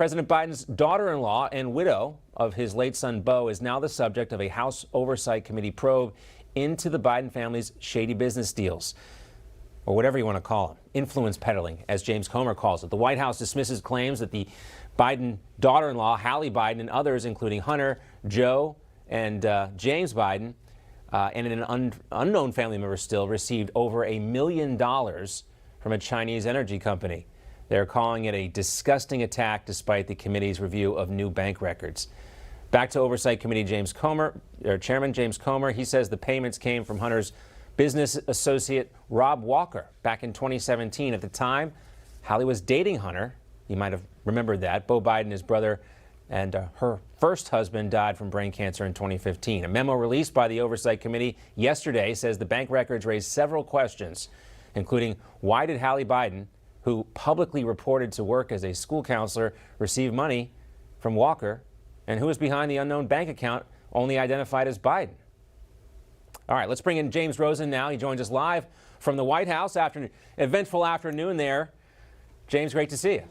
President Biden's daughter-in-law and widow of his late son, Beau, is now the subject of a House Oversight Committee probe into the Biden family's shady business deals, or whatever you want to call them, influence peddling, as James Comer calls it. The White House dismisses claims that the Biden daughter-in-law, Hallie Biden, and others, including Hunter, Joe, and James Biden, and an unknown family member still, received over $1 million from a Chinese energy company. They're calling it a disgusting attack despite the committee's review of new bank records. Back to Oversight Committee Chairman James Comer, he says the payments came from Hunter's business associate Rob Walker back in 2017. At the time, Hallie was dating Hunter. You might have remembered that. Beau Biden, his brother, and her first husband died from brain cancer in 2015. A memo released by the Oversight Committee yesterday says the bank records raised several questions, including why did Hallie Biden, who publicly reported to work as a school counselor, receive money from Walker, and who is behind the unknown bank account only identified as Biden. All right, let's bring in James Rosen now. He joins us live from the White House after an eventful afternoon there. James, great to see you.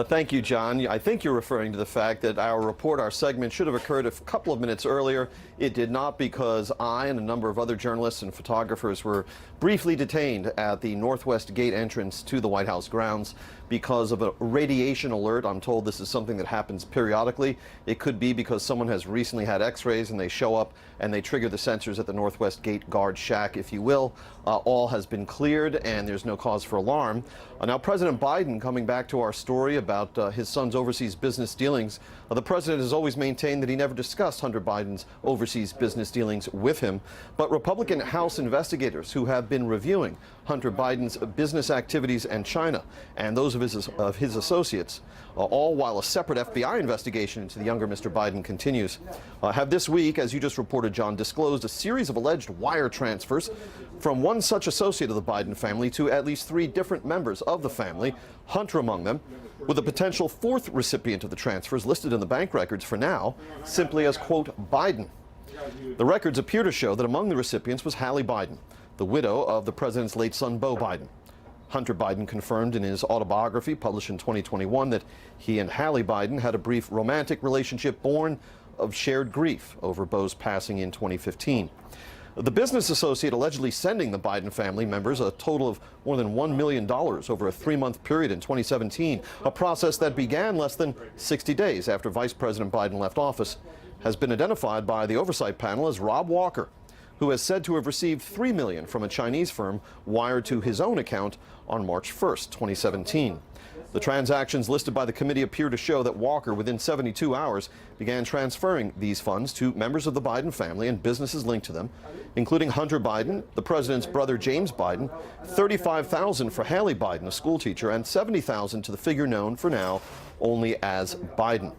Thank you, John. I think you're referring to the fact that our segment should have occurred a couple of minutes earlier. It did not, because I and a number of other journalists and photographers were briefly detained at the Northwest Gate entrance to the White House grounds because of a radiation alert. I'm told this is something that happens periodically. It could be because someone has recently had x-rays and they show up and they trigger the sensors at the Northwest Gate guard shack, if you will. All has been cleared and there's no cause for alarm. Now, President Biden, coming back to our story about his son's overseas business dealings, the president has always maintained that he never discussed Hunter Biden's overseas business dealings with him. But Republican House investigators who have been reviewing Hunter Biden's business activities in China and those of his associates, all while a separate FBI investigation into the younger Mr. Biden continues, have this week, as you just reported, John, disclosed a series of alleged wire transfers from one such associate of the Biden family to at least 3 different members of the family, Hunter among them, with a potential 4th recipient of the transfers listed in the bank records for now simply as, quote, Biden. The records appear to show that among the recipients was Hallie Biden, the widow of the president's late son, Beau Biden. Hunter Biden confirmed in his autobiography published in 2021 that he and Hallie Biden had a brief romantic relationship born of shared grief over Beau's passing in 2015. The business associate allegedly sending the Biden family members a total of more than $1 million over a 3-month period in 2017, a process that began less than 60 days after Vice President Biden left office, has been identified by the oversight panel as Rob Walker, who is said to have received $3 million from a Chinese firm wired to his own account on March 1st, 2017. The transactions listed by the committee appear to show that Walker, within 72 hours, began transferring these funds to members of the Biden family and businesses linked to them, including Hunter Biden, the president's brother James Biden, $35,000 for Hallie Biden, a school teacher, and $70,000 to the figure known for now only as Biden.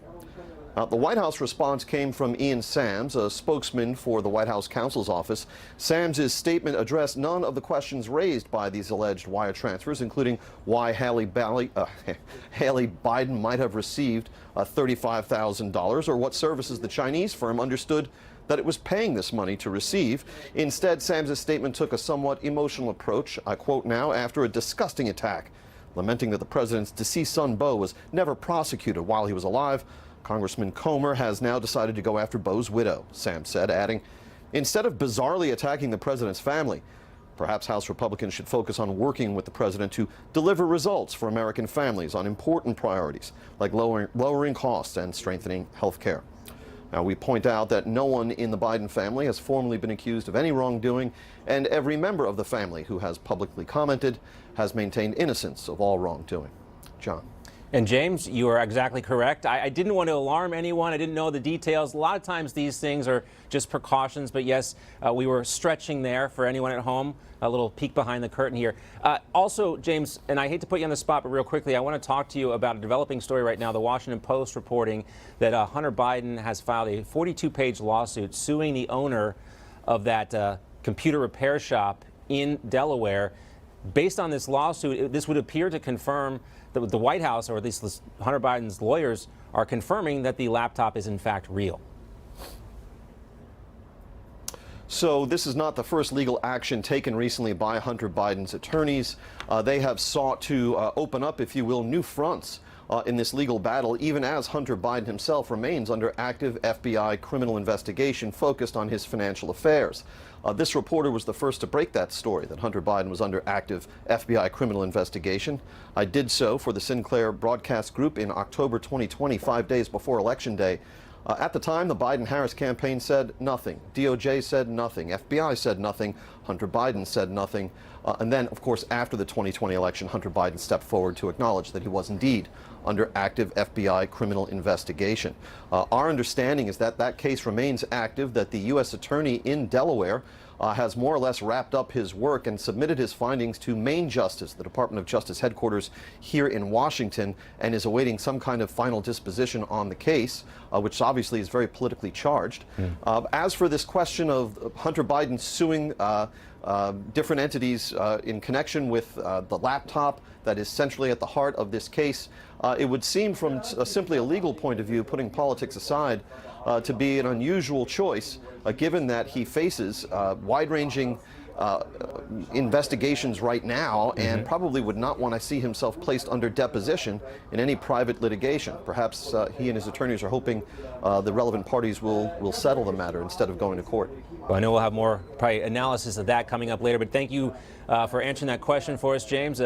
The White House response came from Ian Sams, a spokesman for the White House counsel's office. Sams' statement addressed none of the questions raised by these alleged wire transfers, including why Hallie Biden might have received $35,000 or what services the Chinese firm understood that it was paying this money to receive. Instead, Sams' statement took a somewhat emotional approach, I quote now, after a disgusting attack, lamenting that the president's deceased son, Beau, was never prosecuted while he was alive. Congressman Comer has now decided to go after Beau's widow, Sam said, adding, instead of bizarrely attacking the president's family, perhaps House Republicans should focus on working with the president to deliver results for American families on important priorities like lowering costs and strengthening health care. Now, we point out that no one in the Biden family has formally been accused of any wrongdoing, and every member of the family who has publicly commented has maintained innocence of all wrongdoing. John. And James, you are exactly correct. I didn't want to alarm anyone. I didn't know the details. A lot of times these things are just precautions. But yes, we were stretching there for anyone at home. A little peek behind the curtain here. Also, James, and I hate to put you on the spot, but real quickly, I want to talk to you about a developing story right now. The Washington Post reporting that Hunter Biden has filed a 42-page lawsuit suing the owner of that computer repair shop in Delaware. Based on this lawsuit, this would appear to confirm that the White House, or at least Hunter Biden's lawyers, are confirming that the laptop is in fact real. So this is not the first legal action taken recently by Hunter Biden's attorneys. They have sought to open up, if you will, new fronts in this legal battle, even as Hunter Biden himself remains under active FBI criminal investigation focused on his financial affairs. This reporter was the first to break that story, that Hunter Biden was under active FBI criminal investigation. I did so for the Sinclair Broadcast Group in October 2020, 5 days before Election Day. At the time, the Biden-Harris campaign said nothing. DOJ said nothing. FBI said nothing. Hunter Biden said nothing. And then, of course, after the 2020 election, Hunter Biden stepped forward to acknowledge that he was indeed under active FBI criminal investigation. Our understanding is that that case remains active, that the U.S. Attorney in Delaware has more or less wrapped up his work and submitted his findings to Main Justice, the Department of Justice headquarters here in Washington, and is awaiting some kind of final disposition on the case, which obviously is very politically charged. As for this question of Hunter Biden suing different entities in connection with the laptop that is centrally at the heart of this case, it would seem from simply a legal point of view, putting politics aside, to be an unusual choice, given that he faces wide-ranging investigations right now and probably would not want to see himself placed under deposition in any private litigation. Perhaps he and his attorneys are hoping the relevant parties will settle the matter instead of going to court. Well, I know we'll have more probably analysis of that coming up later, but thank you for answering that question for us, James.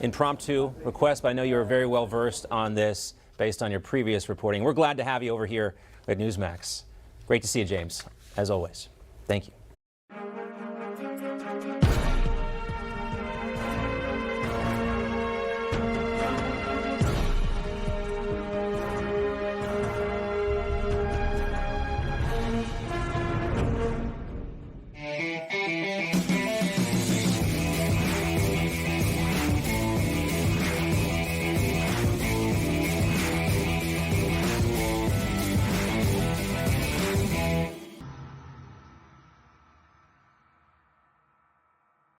Impromptu request, but I know you were very well versed on this based on your previous reporting. We're glad to have you over here at Newsmax. Great to see you, James, as always. Thank you.